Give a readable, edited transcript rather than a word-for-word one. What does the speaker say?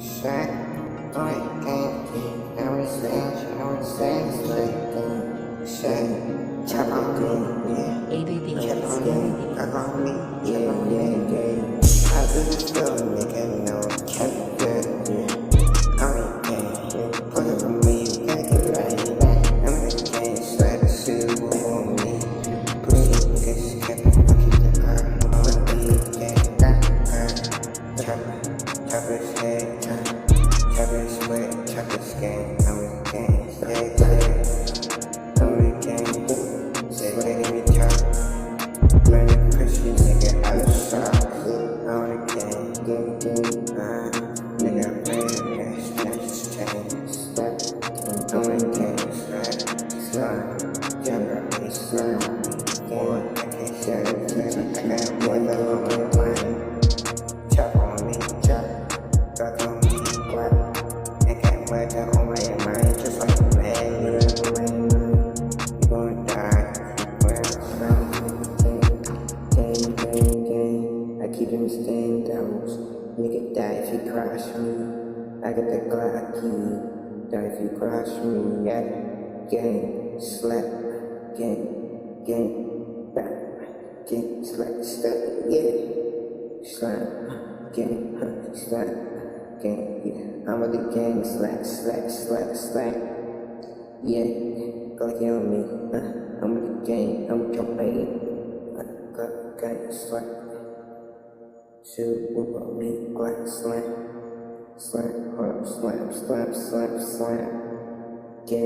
Shut I can't keep I would say it's like shut chop on me, ABB, chop on me, chop on me, I just still making no capture, I can't put it on me, back it right back, I'm the game, slap the shoe on me, breathe, this kept the car, I'm a BTG, chop his head, chop his sweat, chop his skin, I'm a gang, I'm a gang, say let me chop, man, you push you nigga out of shop, I'm a gang, nigga, man, snatch chains, I'm a gang, slime, younger, slime, boy, I can't share it, I got one that on my mind. Chop on me, chop, duck on me, clap. I can't wait to on my mind, just like a man. You gon' die gang. I keep them staying down. Nigga die if you crush me. I got the Glock key. Die if you crush me. Yeah, gang, slap, gang, back, gang, slap, yeah. Slap, gang, yeah. I'm with the gang, slack. Yeah, go kill me. I'm with the gang, I'm with your baby. Got gang, slack. Shoot, whoop on me, glass, slap. Slap. Yeah.